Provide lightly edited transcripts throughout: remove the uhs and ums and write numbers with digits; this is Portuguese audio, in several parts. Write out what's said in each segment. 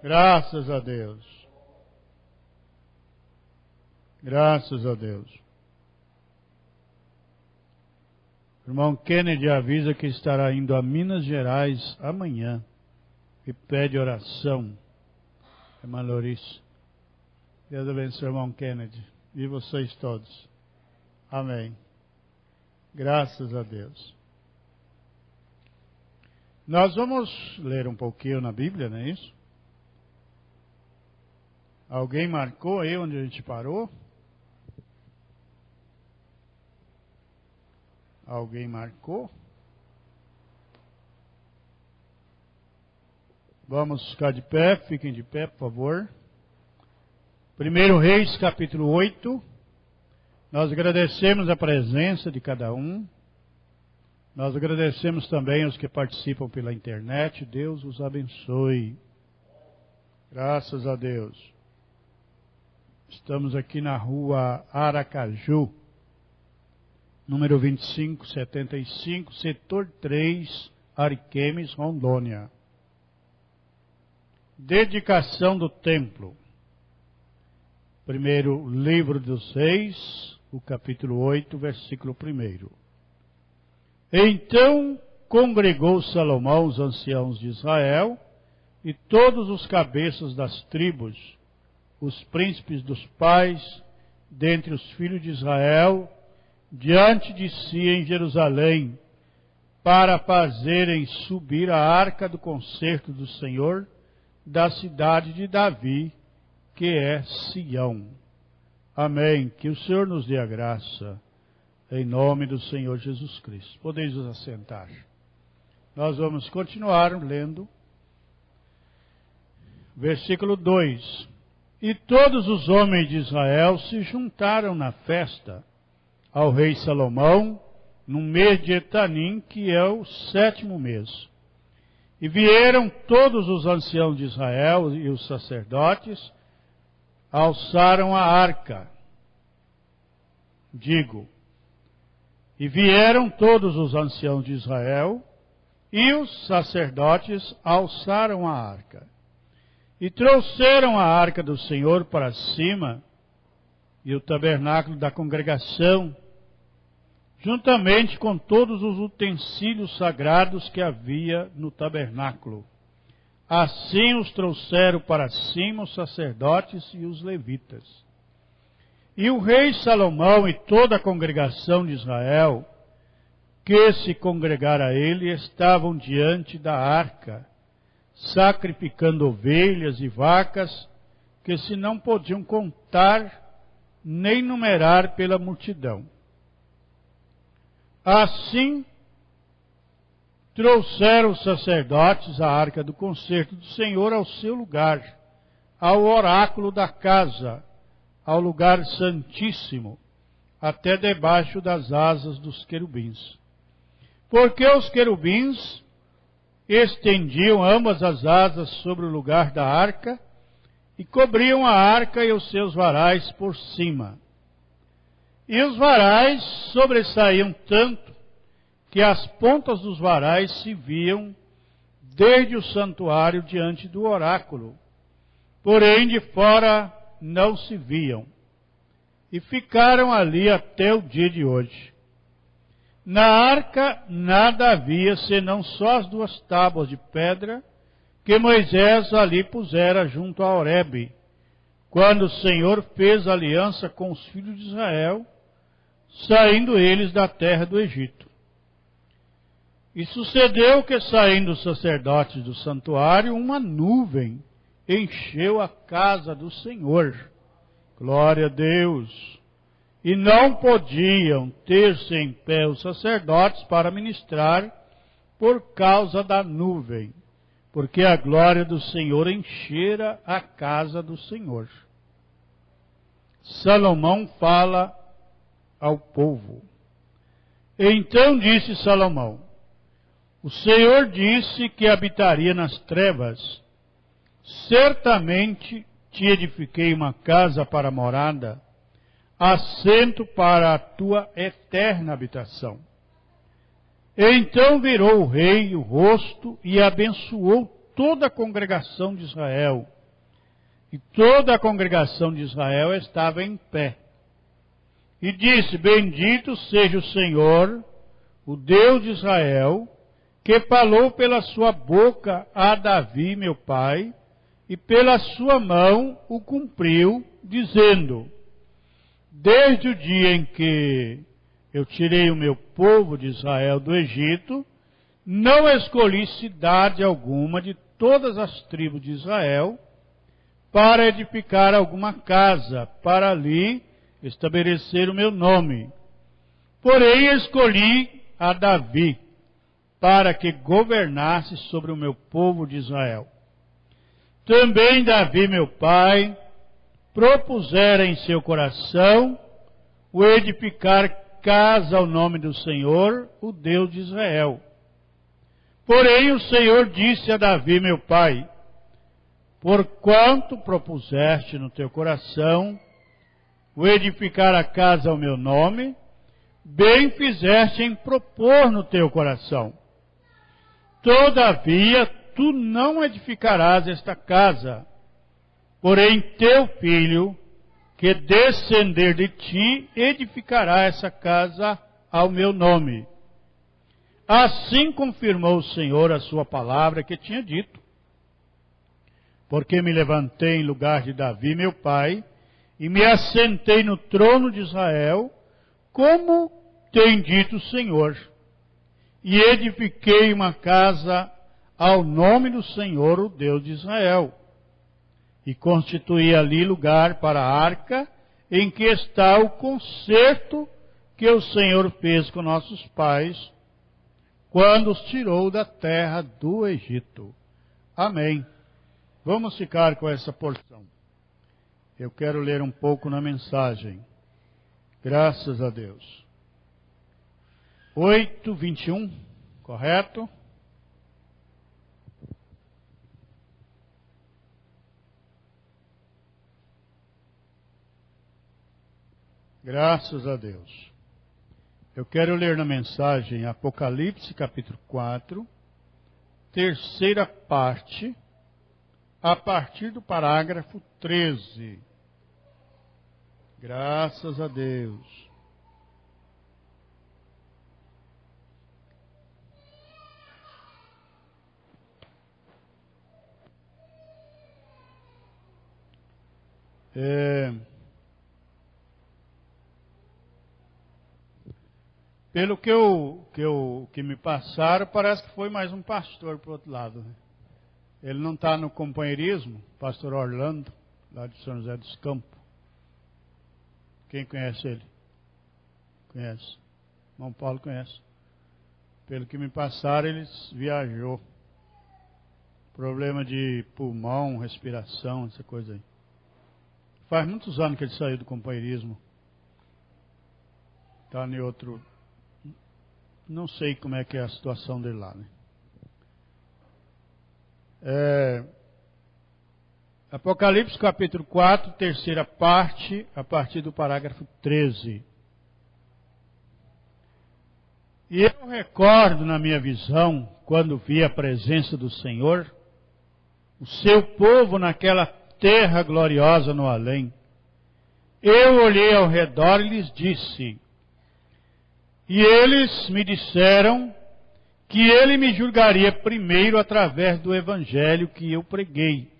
Graças a Deus. Graças a Deus. O irmão Kennedy avisa que estará indo a Minas Gerais amanhã e pede oração. Irmã Lorice. Deus abençoe, irmão Kennedy. E vocês todos. Amém. Graças a Deus. Nós vamos ler um pouquinho na Bíblia, não é isso? Alguém marcou aí onde a gente parou? Alguém marcou? Vamos ficar de pé, fiquem de pé, por favor. 1 Reis, capítulo 8. Nós agradecemos a presença de cada um. Nós agradecemos também aos que participam pela internet. Deus os abençoe. Graças a Deus. Estamos aqui na rua Aracaju, número 2575, setor 3, Ariquemes, Rondônia. Dedicação do templo. Primeiro livro dos Reis, o capítulo 8, versículo 1. Então congregou Salomão os anciãos de Israel e todos os cabeças das tribos, os príncipes dos pais, dentre os filhos de Israel, diante de si em Jerusalém, para fazerem subir a arca do concerto do Senhor da cidade de Davi, que é Sião. Amém. Que o Senhor nos dê a graça, em nome do Senhor Jesus Cristo. Podeis nos assentar. Nós vamos continuar lendo. Versículo 2. E todos os homens de Israel se juntaram na festa ao rei Salomão, no mês de Etanim, que é o 7º mês. E vieram todos os anciãos de Israel e os sacerdotes, alçaram a arca. E vieram todos os anciãos de Israel e os sacerdotes alçaram a arca. E trouxeram a arca do Senhor para cima, e o tabernáculo da congregação, juntamente com todos os utensílios sagrados que havia no tabernáculo. Assim os trouxeram para cima os sacerdotes e os levitas. E o rei Salomão e toda a congregação de Israel, que se congregara a ele, estavam diante da arca, sacrificando ovelhas e vacas, que se não podiam contar nem numerar pela multidão. Assim, trouxeram os sacerdotes a arca do concerto do Senhor ao seu lugar, ao oráculo da casa, ao lugar santíssimo, até debaixo das asas dos querubins. Porque os querubins estendiam ambas as asas sobre o lugar da arca e cobriam a arca e os seus varais por cima. E os varais sobressaíam tanto que as pontas dos varais se viam desde o santuário diante do oráculo, porém de fora não se viam, e ficaram ali até o dia de hoje. Na arca nada havia, senão só as 2 tábuas de pedra que Moisés ali pusera junto a Horebe, quando o Senhor fez aliança com os filhos de Israel, saindo eles da terra do Egito. E sucedeu que, saindo os sacerdotes do santuário, uma nuvem encheu a casa do Senhor. Glória a Deus! E não podiam ter-se em pé os sacerdotes para ministrar por causa da nuvem, porque a glória do Senhor enchera a casa do Senhor. Salomão fala ao povo. Então disse Salomão: o Senhor disse que habitaria nas trevas. Certamente te edifiquei uma casa para morada, assento para a tua eterna habitação. Então virou o rei o rosto e abençoou toda a congregação de Israel, E toda a congregação de Israel estava em pé. E disse: Bendito seja o Senhor, o Deus de Israel, que falou pela sua boca a Davi, meu pai, e pela sua mão o cumpriu, dizendo: Desde o dia em que eu tirei o meu povo de Israel do Egito, não escolhi cidade alguma de todas as tribos de Israel para edificar alguma casa, para ali estabelecer o meu nome. Porém, escolhi a Davi, para que governasse sobre o meu povo de Israel. Também Davi, meu pai, propusera em seu coração o edificar casa ao nome do Senhor, o Deus de Israel. Porém, o Senhor disse a Davi, meu pai: Porquanto propuseste no teu coração o edificar a casa ao meu nome, bem fizeste em propor no teu coração. Todavia, tu não edificarás esta casa, porém teu filho, que descender de ti, edificará essa casa ao meu nome. Assim confirmou o Senhor a sua palavra que tinha dito. Porque me levantei em lugar de Davi, meu pai, e me assentei no trono de Israel, como tem dito o Senhor. E edifiquei uma casa ao nome do Senhor, o Deus de Israel. E constituí ali lugar para a arca, em que está o concerto que o Senhor fez com nossos pais, quando os tirou da terra do Egito. Amém. Vamos ficar com essa porção. Eu quero ler um pouco na mensagem. Graças a Deus. 8:21, correto? Graças a Deus. Eu quero ler na mensagem Apocalipse capítulo 4, terceira parte, a partir do parágrafo 13. Graças a Deus. Pelo que me passaram, parece que foi mais um pastor para o outro lado, né? Ele não está no companheirismo, pastor Orlando, lá de São José dos Campos. Quem conhece ele? Conhece. Irmão Paulo conhece. Pelo que me passaram, ele viajou. Problema de pulmão, respiração, essa coisa aí. Faz muitos anos que ele saiu do companheirismo. Está em outro... Não sei como é que é a situação dele lá, né? Apocalipse capítulo 4, terceira parte, a partir do parágrafo 13. E eu recordo na minha visão, quando vi a presença do Senhor, o seu povo naquela terra gloriosa no além. Eu olhei ao redor e lhes disse, e eles me disseram que ele me julgaria primeiro através do evangelho que eu preguei.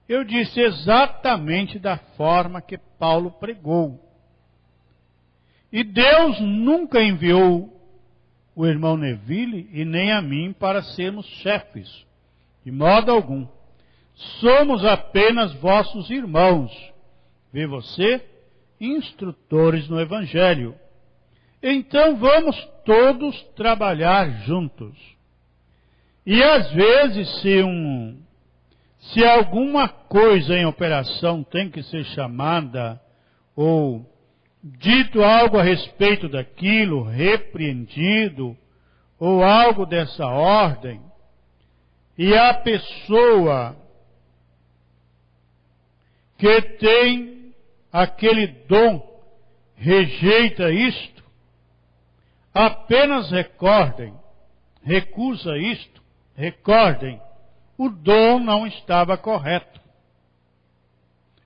Eu disse exatamente da forma que Paulo pregou. E Deus nunca enviou o irmão Neville e nem a mim para sermos chefes, de modo algum. Somos apenas vossos irmãos, vê você, instrutores no evangelho. Então vamos todos trabalhar juntos. E às vezes, se alguma coisa em operação tem que ser chamada, ou dito algo a respeito daquilo, repreendido, ou algo dessa ordem, e a pessoa que tem aquele dom rejeita isto, apenas recusa isto, recordem, o dom não estava correto.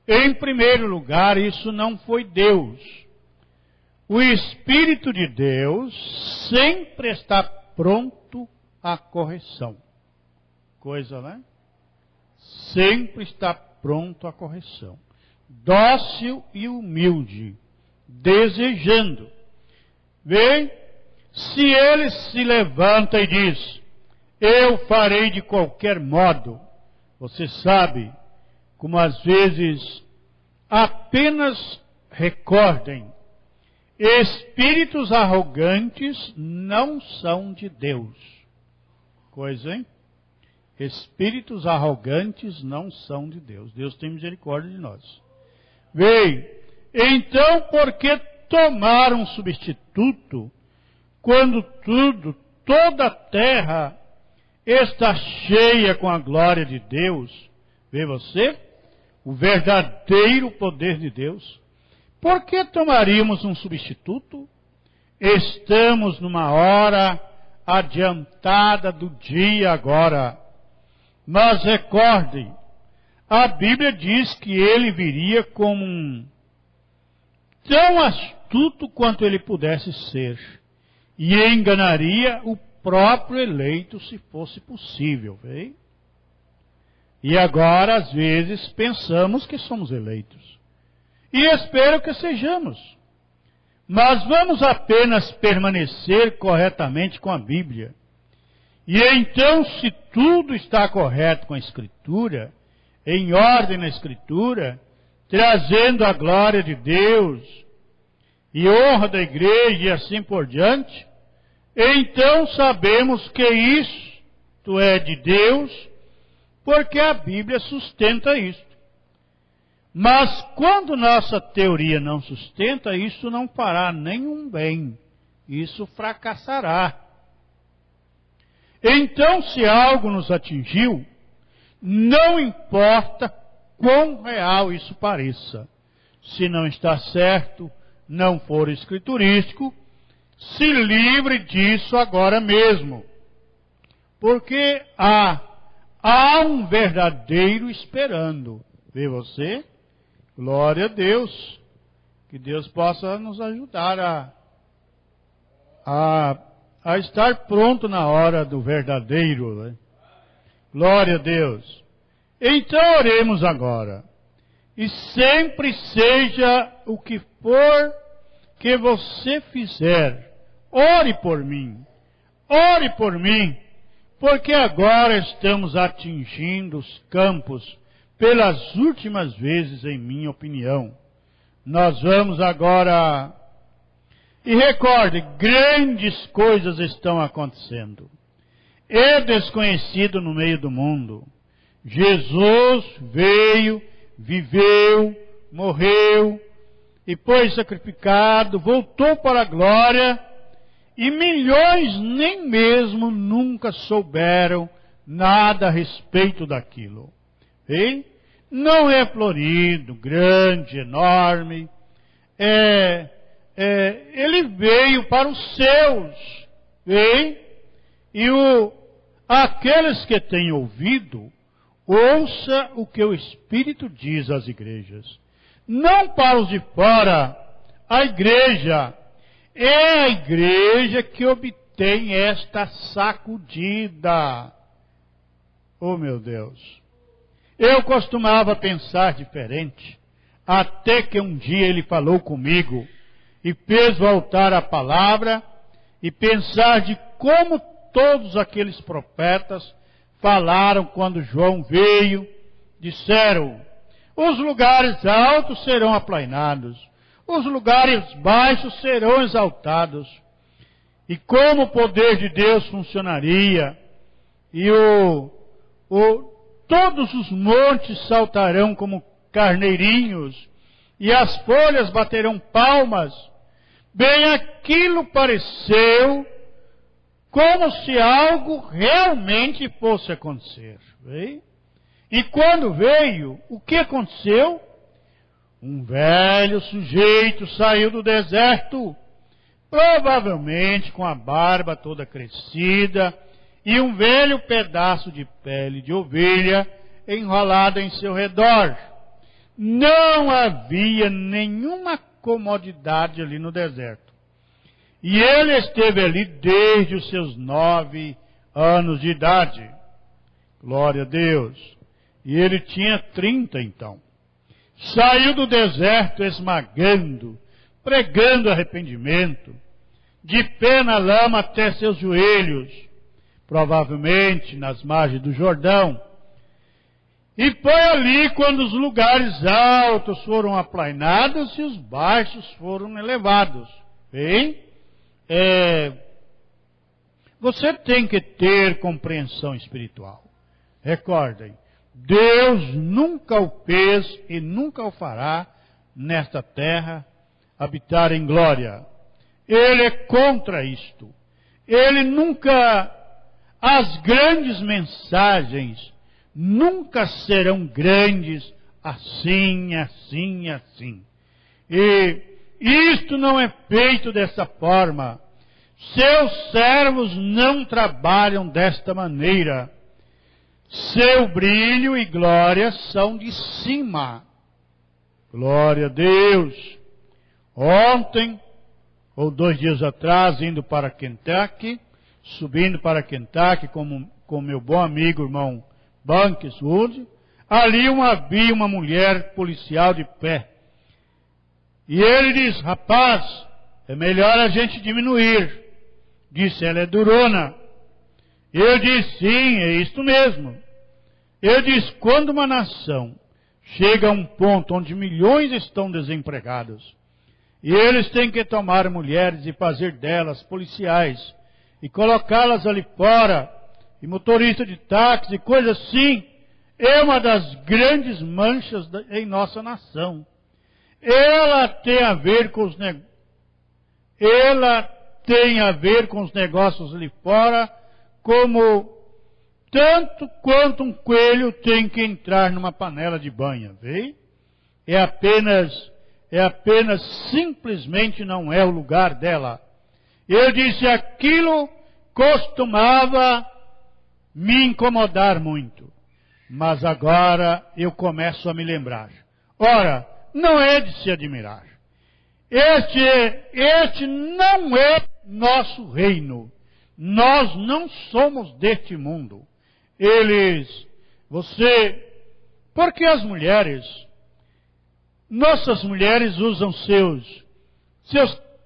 Em primeiro lugar, isso não foi Deus. O Espírito de Deus sempre está pronto à correção. Coisa, né? Sempre está pronto à correção. Dócil e humilde, desejando. Vê, se ele se levanta e diz, eu farei de qualquer modo, você sabe, como às vezes apenas recordem, espíritos arrogantes não são de Deus. Coisa, hein? Espíritos arrogantes não são de Deus. Deus tem misericórdia de nós. Veio. Então, por que tomar um substituto quando toda a terra está cheia com a glória de Deus? Vê você? O verdadeiro poder de Deus. Por que tomaríamos um substituto? Estamos numa hora adiantada do dia agora. Mas recordem, a Bíblia diz que ele viria como tão astuto quanto ele pudesse ser, e enganaria o próprio eleito se fosse possível. Vê? E agora, às vezes, pensamos que somos eleitos. E espero que sejamos. Mas vamos apenas permanecer corretamente com a Bíblia. E então, se tudo está correto com a Escritura, em ordem na Escritura, trazendo a glória de Deus e honra da igreja e assim por diante, então sabemos que isto é de Deus, porque a Bíblia sustenta isto. Mas quando nossa teoria não sustenta, isso não fará nenhum bem. Isso fracassará. Então, se algo nos atingiu, não importa quão real isso pareça. Se não está certo, não for escriturístico, se livre disso agora mesmo. Porque há um verdadeiro esperando. Vê você? Glória a Deus. Que Deus possa nos ajudar a estar pronto na hora do verdadeiro. Né? Glória a Deus. Então oremos agora. E sempre seja o que for que você fizer, ore por mim. Ore por mim. Porque agora estamos atingindo os campos pelas últimas vezes, em minha opinião. Nós vamos agora... E recorde, grandes coisas estão acontecendo. É desconhecido no meio do mundo. Jesus veio, viveu, morreu, e foi sacrificado, voltou para a glória, e milhões nem mesmo nunca souberam nada a respeito daquilo. E não é florido, grande, enorme. Ele veio para os seus. E aqueles que têm ouvido, ouça o que o Espírito diz às igrejas. Não para os de fora. A igreja é a igreja que obtém esta sacudida. Oh, meu Deus! Eu costumava pensar diferente, até que um dia ele falou comigo e fez voltar a palavra e pensar de como todos aqueles profetas falaram quando João veio. Disseram, os lugares altos serão aplainados, os lugares baixos serão exaltados. E como o poder de Deus funcionaria, e todos os montes saltarão como carneirinhos, e as folhas baterão palmas. Bem, aquilo pareceu como se algo realmente fosse acontecer. Bem? E quando veio, o que aconteceu? Um velho sujeito saiu do deserto, provavelmente com a barba toda crescida, e um velho pedaço de pele de ovelha enrolada em seu redor. Não havia nenhuma comodidade ali no deserto. E ele esteve ali desde os seus 9 anos de idade. Glória a Deus. E ele tinha 30 então. Saiu do deserto esmagando, pregando arrependimento, de pé na lama até seus joelhos, provavelmente nas margens do Jordão. E foi ali quando os lugares altos foram aplainados e os baixos foram elevados. Bem, você tem que ter compreensão espiritual. Recordem, Deus nunca o fez e nunca o fará nesta terra habitar em glória. Ele é contra isto. Ele nunca, as grandes mensagens nunca serão grandes assim, assim, assim. E isto não é feito dessa forma. Seus servos não trabalham desta maneira. Seu brilho e glória são de cima. Glória a Deus. Ontem, ou 2 dias atrás, indo para Kentucky, subindo para Kentucky com meu bom amigo, irmão Banks Wood, ali havia uma mulher policial de pé. E ele diz, rapaz, é melhor a gente diminuir. Disse, ela é durona. Eu disse, sim, é isto mesmo. Eu disse, quando uma nação chega a um ponto onde milhões estão desempregados, e eles têm que tomar mulheres e fazer delas policiais, e colocá-las ali fora, e motorista de táxi, e coisas assim, é uma das grandes manchas em nossa nação. Ela tem a ver com os negócios ali fora, como tanto quanto um coelho tem que entrar numa panela de banha, vê? É apenas simplesmente não é o lugar dela. Eu disse, aquilo costumava me incomodar muito, mas agora eu começo a me lembrar. Ora, não é de se admirar. Este não é nosso reino. Nós não somos deste mundo. Porque as mulheres, nossas mulheres usam seus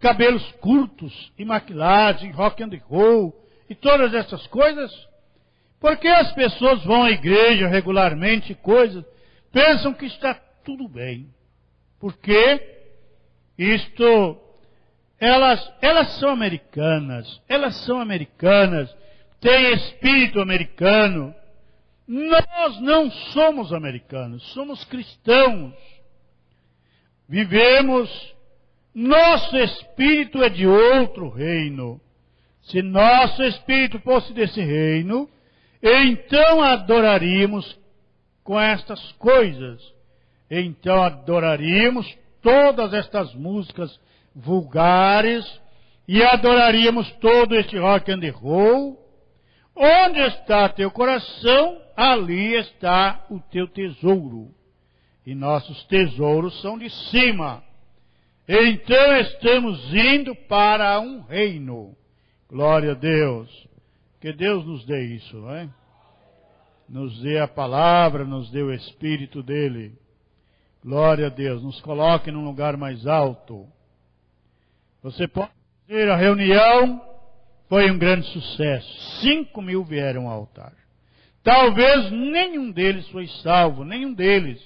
cabelos curtos e maquilagem, rock and roll e todas essas coisas. Porque as pessoas vão à igreja regularmente, pensam que está tudo bem. Porque elas são americanas, têm espírito americano. Nós não somos americanos, somos cristãos. Nosso espírito é de outro reino. Se nosso espírito fosse desse reino, então adoraríamos com estas coisas. Então adoraríamos todas estas músicas vulgares e adoraríamos todo este rock and roll. Onde está teu coração, ali está o teu tesouro. E nossos tesouros são de cima. Então estamos indo para um reino. Glória a Deus. Que Deus nos dê isso, não é? Nos dê a palavra, nos dê o Espírito dele. Glória a Deus. Nos coloque num lugar mais alto. Você pode dizer, a reunião foi um grande sucesso. 5.000 vieram ao altar. Talvez nenhum deles foi salvo, nenhum deles.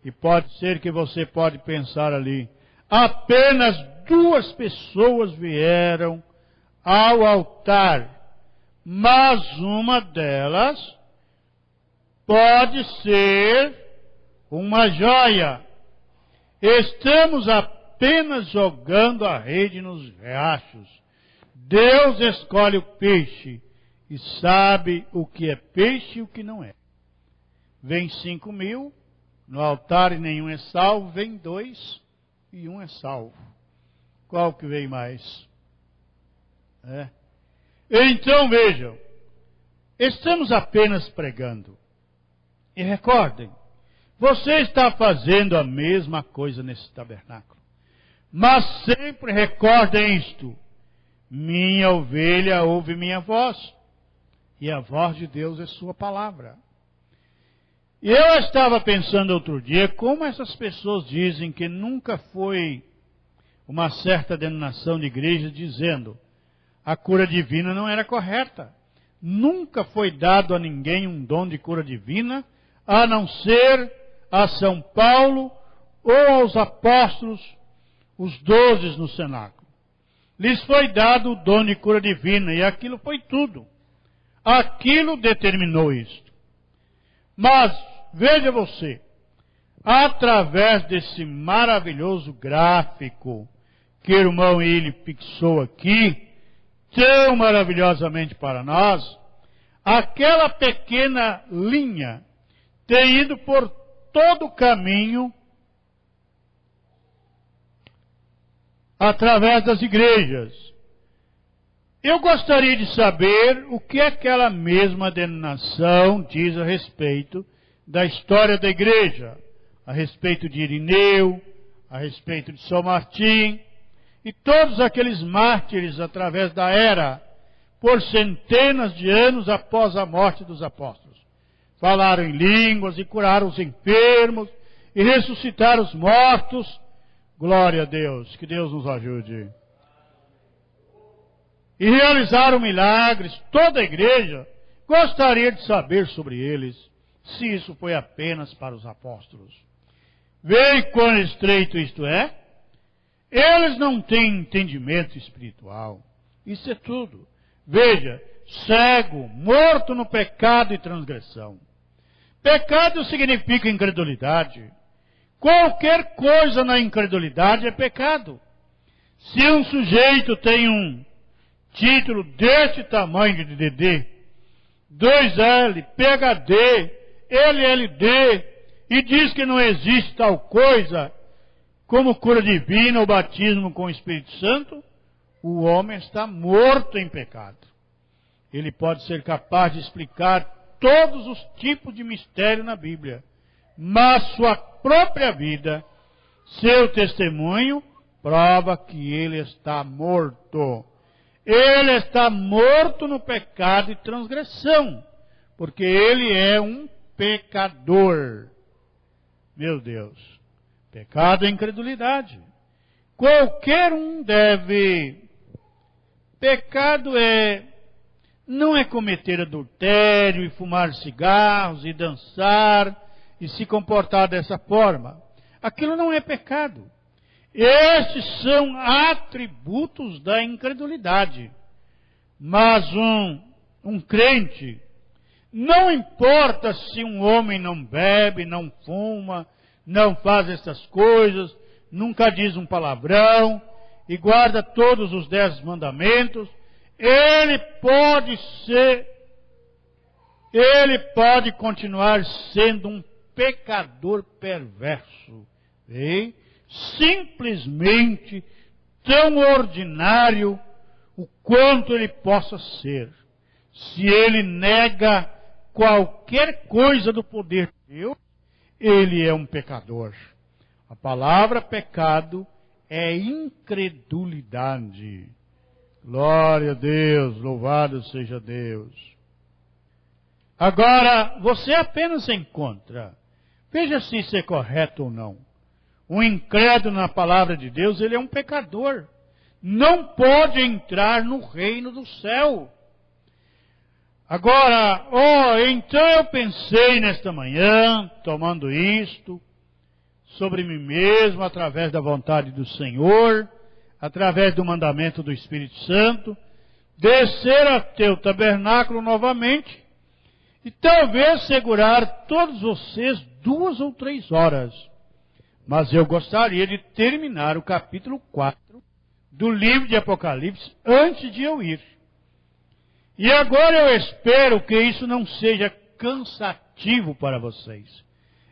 E pode ser que você pode pensar ali, apenas 2 pessoas vieram ao altar, mas uma delas pode ser uma joia. Estamos apenas jogando a rede nos riachos. Deus escolhe o peixe e sabe o que é peixe e o que não é. Vem 5.000 no altar e nenhum é salvo, vem 2 e 1 é salvo. Qual que vem mais? Então vejam, estamos apenas pregando. E recordem, Você está fazendo a mesma coisa nesse tabernáculo. Mas sempre recordem isto: minha ovelha ouve minha voz, e a voz de Deus é sua palavra. Eu estava pensando outro dia como essas pessoas dizem que nunca foi uma certa denominação de igreja dizendo a cura divina não era correta. Nunca foi dado a ninguém um dom de cura divina, a não ser a São Paulo ou aos apóstolos, os 12 no cenáculo. Lhes foi dado o dom de cura divina, e aquilo foi tudo. Aquilo determinou isto. Mas, veja você, através desse maravilhoso gráfico que o irmão ele fixou aqui, tão maravilhosamente para nós, aquela pequena linha tem ido por todo o caminho através das igrejas. Eu gostaria de saber o que aquela mesma denominação diz a respeito da história da igreja, a respeito de Irineu, a respeito de São Martim, e todos aqueles mártires através da era, por centenas de anos após a morte dos apóstolos. Falaram em línguas e curaram os enfermos e ressuscitaram os mortos. Glória a Deus, que Deus nos ajude. E realizaram milagres. Toda a igreja gostaria de saber sobre eles, se isso foi apenas para os apóstolos. Veja quão estreito isto é. Eles não têm entendimento espiritual. Isso é tudo. Veja, cego, morto no pecado e transgressão. Pecado significa incredulidade. Qualquer coisa na incredulidade é pecado. Se um sujeito tem um título deste tamanho de DD, 2L, PhD, LLD, e diz que não existe tal coisa como cura divina ou batismo com o Espírito Santo, o homem está morto em pecado. Ele pode ser capaz de explicar todos os tipos de mistério na Bíblia, mas sua própria vida, seu testemunho, prova que ele está morto. Ele está morto no pecado e transgressão, porque ele é um pecador. Meu Deus, pecado é incredulidade. Qualquer um deve. Pecado não é cometer adultério e fumar cigarros e dançar e se comportar dessa forma. Aquilo não é pecado. Estes são atributos da incredulidade. Mas um crente, não importa se um homem não bebe, não fuma, não faz essas coisas, nunca diz um palavrão e guarda todos os 10 mandamentos, ele pode continuar sendo um pecador perverso, hein? Simplesmente tão ordinário o quanto ele possa ser. Se ele nega qualquer coisa do poder de Deus, ele é um pecador. A palavra pecado é incredulidade. Glória a Deus, louvado seja Deus. Agora, você apenas encontra, veja se isso é correto ou não. Um incrédulo na palavra de Deus, ele é um pecador. Não pode entrar no reino do céu. Agora, então eu pensei nesta manhã, tomando isto, sobre mim mesmo, através da vontade do Senhor, através do mandamento do Espírito Santo, descer até o tabernáculo novamente, e talvez segurar todos vocês 2 ou 3 horas. Mas eu gostaria de terminar o capítulo 4 do livro de Apocalipse antes de eu ir. E agora eu espero que isso não seja cansativo para vocês.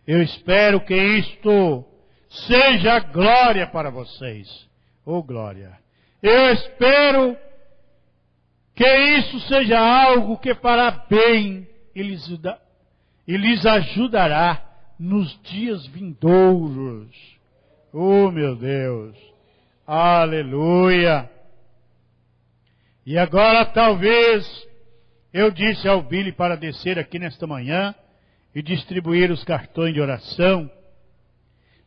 Eu espero que isto seja glória para vocês. Oh, glória. Eu espero que isso seja algo que fará bem e lhes ajudará nos dias vindouros. Oh, meu Deus! Aleluia! E agora talvez eu disse ao Billy para descer aqui nesta manhã e distribuir os cartões de oração.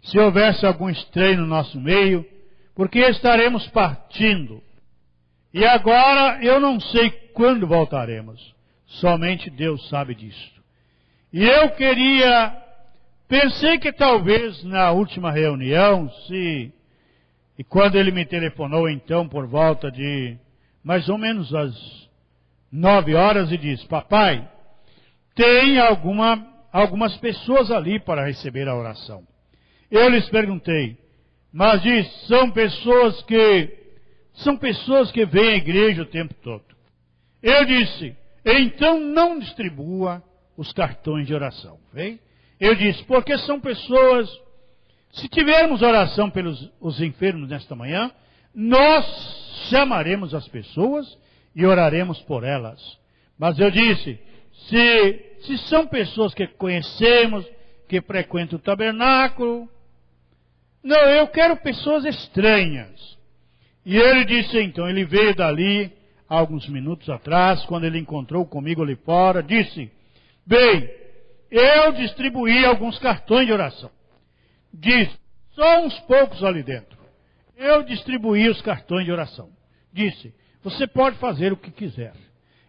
Se houvesse algum estranho no nosso meio, porque estaremos partindo. E agora eu não sei quando voltaremos. Somente Deus sabe disso. E eu pensei que talvez na última reunião, e quando ele me telefonou então por volta de mais ou menos às 9 horas e disse: papai, tem algumas pessoas ali para receber a oração. Eu lhes perguntei, mas disse, são pessoas que vêm à igreja o tempo todo. Eu disse, então não distribua os cartões de oração. Vem? Eu disse, porque são pessoas, se tivermos oração pelos os enfermos nesta manhã, nós chamaremos as pessoas e oraremos por elas. Mas eu disse, se são pessoas que conhecemos, que frequentam o tabernáculo, não, eu quero pessoas estranhas. E ele disse então, ele veio dali, alguns minutos atrás, quando ele encontrou comigo ali fora, disse, bem, eu distribuí alguns cartões de oração. Disse, só uns poucos ali dentro. Eu distribuí os cartões de oração. Disse, você pode fazer o que quiser.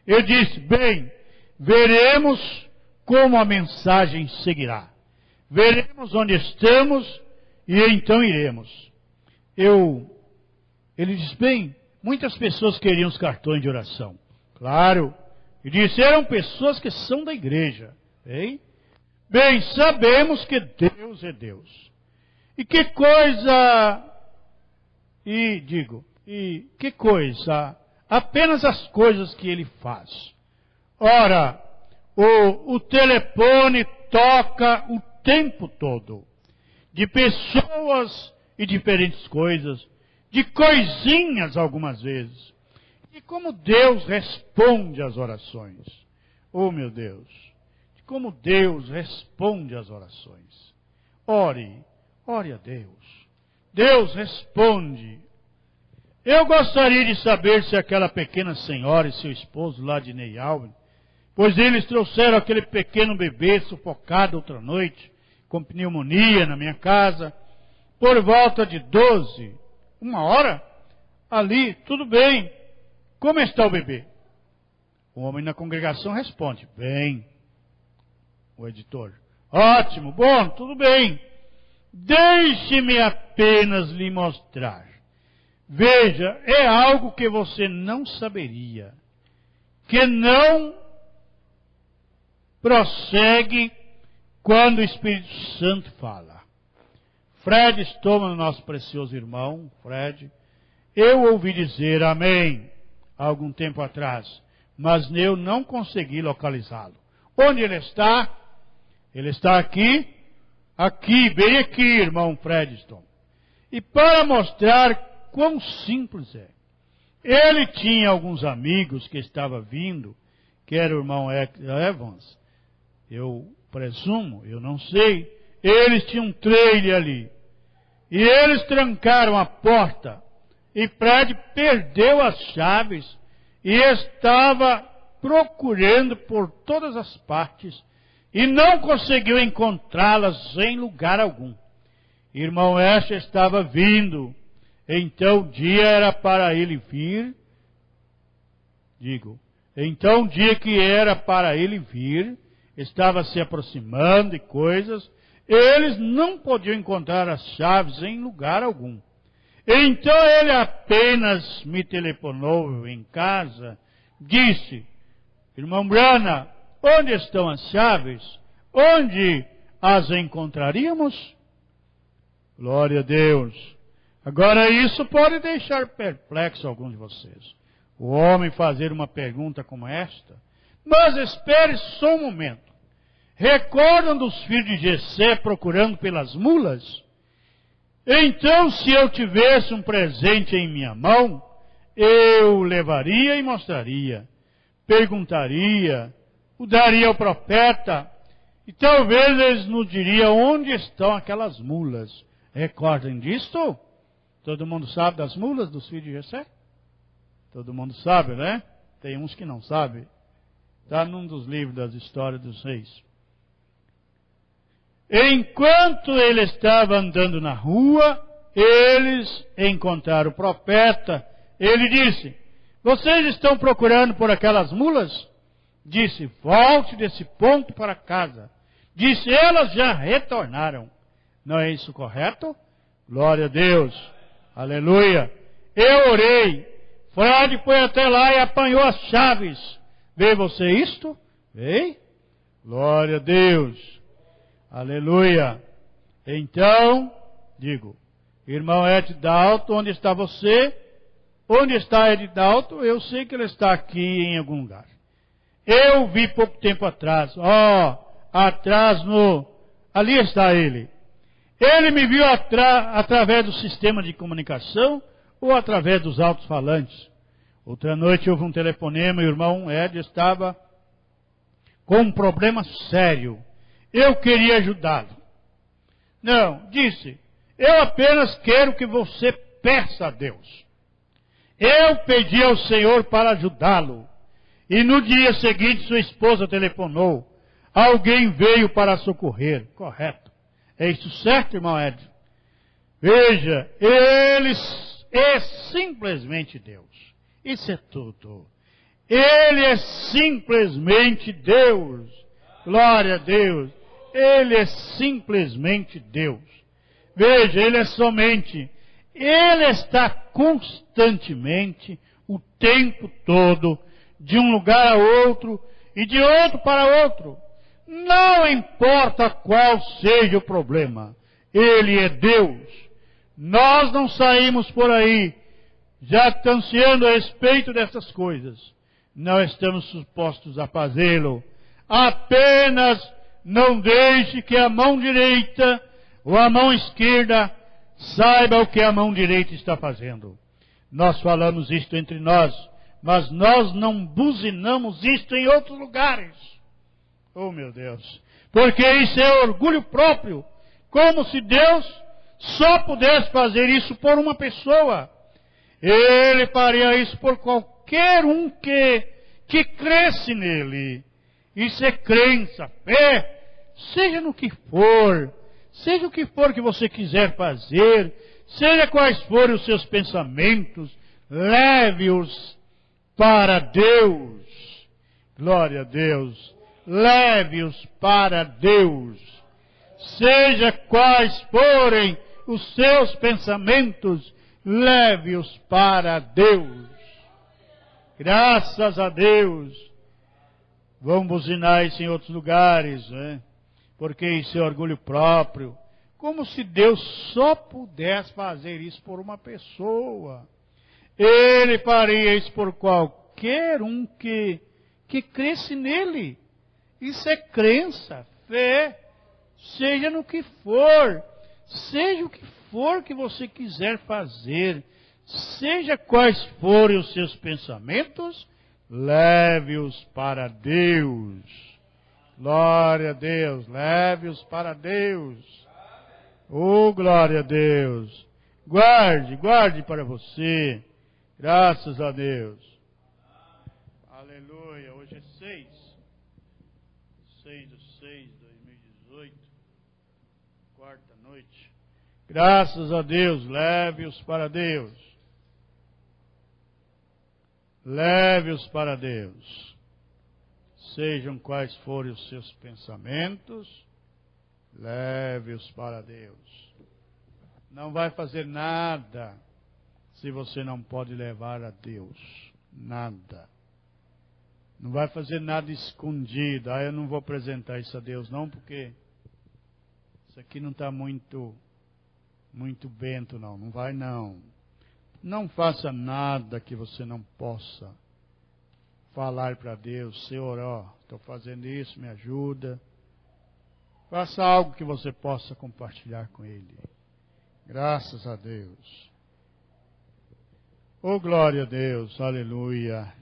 Eu disse, bem, veremos como a mensagem seguirá. Veremos onde estamos e então iremos. Ele disse, bem, muitas pessoas queriam os cartões de oração. Claro. Ele disse, eram pessoas que são da igreja. Hein? Bem, sabemos que Deus é Deus. E que coisa... que coisa... Apenas as coisas que Ele faz. Ora, o telefone toca o tempo todo. De pessoas e diferentes coisas. De coisinhas algumas vezes. E como Deus responde às orações. Oh, meu Deus. De como Deus responde às orações. Ore a Deus. Deus responde. Eu gostaria de saber se aquela pequena senhora e seu esposo lá de Ney Alves, pois eles trouxeram aquele pequeno bebê sufocado outra noite, com pneumonia na minha casa, por volta de 12, 1 hora, ali, tudo bem. Como está o bebê? O homem na congregação responde, bem. O editor, ótimo, bom, tudo bem. Deixe-me apenas lhe mostrar. Veja, é algo que você não saberia, que não prossegue quando o Espírito Santo fala. Fred Stoma, nosso precioso irmão, Fred, eu ouvi dizer amém há algum tempo atrás, mas eu não consegui localizá-lo. Onde ele está? Ele está aqui, bem aqui, irmão Fred Stoma. E para mostrar quão simples é. Ele tinha alguns amigos que estavam vindo, que era o irmão Evans, eu presumo, eu não sei, eles tinham um trailer ali. E eles trancaram a porta, e Fred perdeu as chaves, e estava procurando por todas as partes, e não conseguiu encontrá-las em lugar algum. Irmão Escher estava vindo, então o dia era para ele vir, então o dia que era para ele vir, estava se aproximando de coisas, eles não podiam encontrar as chaves em lugar algum. Então ele apenas me telefonou em casa, disse, irmão Brana, onde estão as chaves? Onde as encontraríamos? Glória a Deus. Agora isso pode deixar perplexo alguns de vocês. O homem fazer uma pergunta como esta. Mas espere só um momento. Recordam dos filhos de Jessé procurando pelas mulas? Então, se eu tivesse um presente em minha mão, eu levaria e mostraria. Perguntaria, o daria ao profeta, E talvez eles nos diriam onde estão aquelas mulas. Recordem disto? Todo mundo sabe das mulas dos filhos de Jessé? Todo mundo sabe, né? Tem uns que não sabem. Está num dos livros das histórias dos reis. Enquanto ele estava andando na rua, eles encontraram o profeta. Ele disse: vocês estão procurando por aquelas mulas? Disse: volte desse ponto para casa. Disse: elas já retornaram. Não é isso correto? Glória a Deus. Aleluia. Eu orei. Frade foi até lá e apanhou as chaves. Vê você isto? Vê? Glória a Deus. Aleluia. Então, digo, irmão Ed Dalton, onde está você? Onde está Ed Dalton? Eu sei que ele está aqui em algum lugar. Eu vi pouco tempo atrás. Atrás ali está ele. Ele me viu através do sistema de comunicação ou através dos alto-falantes. Outra noite houve um telefonema e o irmão Ed estava com um problema sério. Eu queria ajudá-lo. Não, disse, eu apenas quero que você peça a Deus. Eu pedi ao Senhor para ajudá-lo. E no dia seguinte sua esposa telefonou. Alguém veio para socorrer. Correto. É isso certo, irmão Ed? Veja, ele é simplesmente Deus. Isso é tudo. Ele é simplesmente Deus. Glória a Deus. Ele é simplesmente Deus. Veja, ele é somente. Ele está constantemente, o tempo todo, de um lugar a outro e de outro para outro. Não importa qual seja o problema. Ele é Deus. Nós não saímos por aí jactanciando a respeito dessas coisas. Não estamos supostos a fazê-lo. Apenas não deixe que a mão direita ou a mão esquerda saiba o que a mão direita está fazendo. Nós falamos isto entre nós, mas nós não buzinamos isto em outros lugares. Oh, meu Deus! Porque isso é orgulho próprio, como se Deus só pudesse fazer isso por uma pessoa. Ele faria isso por qualquer um que cresce nele. Isso é crença, fé, seja no que for, seja o que for que você quiser fazer, seja quais forem os seus pensamentos, leve-os para Deus. Glória a Deus. Leve-os para Deus. Seja quais forem os seus pensamentos, leve-os para Deus. Graças a Deus. Vamos buzinar isso em outros lugares, né? Porque isso é orgulho próprio. Como se Deus só pudesse fazer isso por uma pessoa. Ele faria isso por qualquer um que cresce nele. Isso é crença, fé, seja no que for, seja o que for que você quiser fazer, seja quais forem os seus pensamentos, leve-os para Deus. Glória a Deus, leve-os para Deus. Oh, glória a Deus. Guarde para você. Graças a Deus. Aleluia. Hoje é 6/6/2018, quarta noite. Graças a Deus, leve-os para Deus. Leve-os para Deus. Sejam quais forem os seus pensamentos, leve-os para Deus. Não vai fazer nada se você não pode levar a Deus. Nada. Não vai fazer nada escondido. Eu não vou apresentar isso a Deus não, porque isso aqui não está muito bento não. Não vai não. Não faça nada que você não possa falar para Deus. Senhor, estou fazendo isso, me ajuda. Faça algo que você possa compartilhar com Ele. Graças a Deus. Oh, glória a Deus. Aleluia.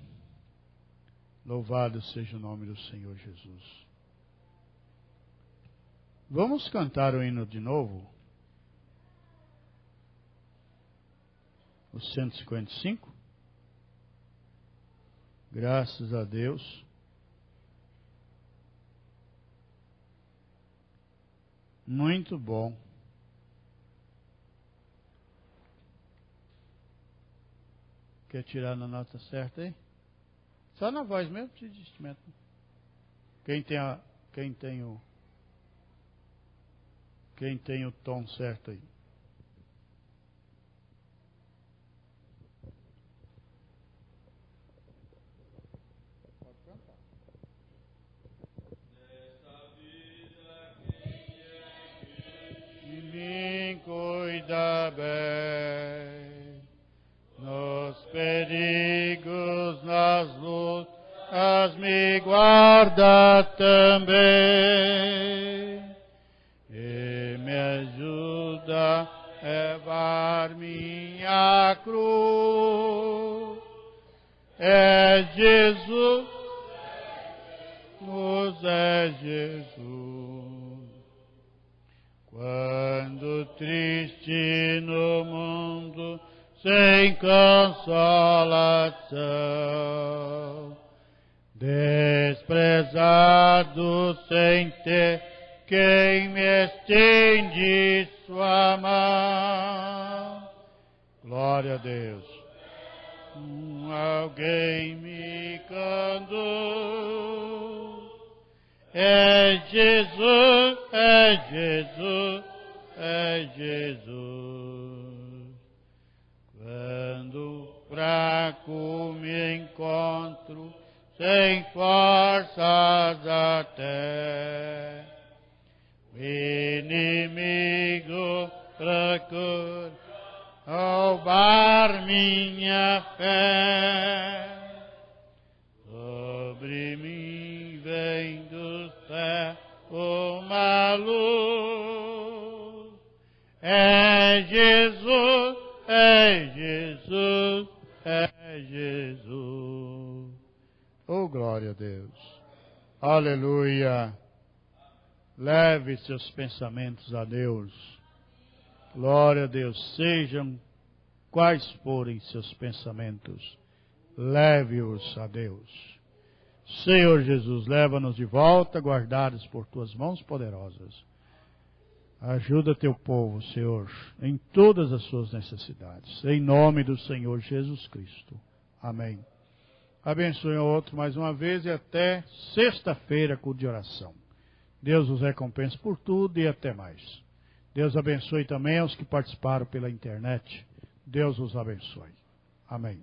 Louvado seja o nome do Senhor Jesus. Vamos cantar o hino de novo? O 155. Graças a Deus. Muito bom. Quer tirar na nota certa aí? Só na voz mesmo, precisa de instrumento. Quem tem o tom certo aí? Pode cantar. Nesta vida quem é que me cuida bem, nos perigos, nas lutas me guarda também e me ajuda a levar minha cruz. É Jesus, é Jesus. Quando triste no mundo, sem consolação, desprezado sem ter quem me estende sua mão. Glória a Deus. Alguém me conduz. É Jesus, é Jesus, é Jesus. Quando fraco me encontro, sem forças até, o inimigo procura roubar minha fé. Sobre mim vem do céu uma luz. É Jesus, é Jesus, é Jesus. Oh, glória a Deus. Aleluia. Leve seus pensamentos a Deus. Glória a Deus. Sejam quais forem seus pensamentos, leve-os a Deus. Senhor Jesus, leva-nos de volta, guardados por tuas mãos poderosas. Ajuda teu povo, Senhor, em todas as suas necessidades. Em nome do Senhor Jesus Cristo. Amém. Abençoe o outro mais uma vez e até sexta-feira, culto de oração. Deus os recompense por tudo e até mais. Deus abençoe também aos que participaram pela internet. Deus os abençoe. Amém.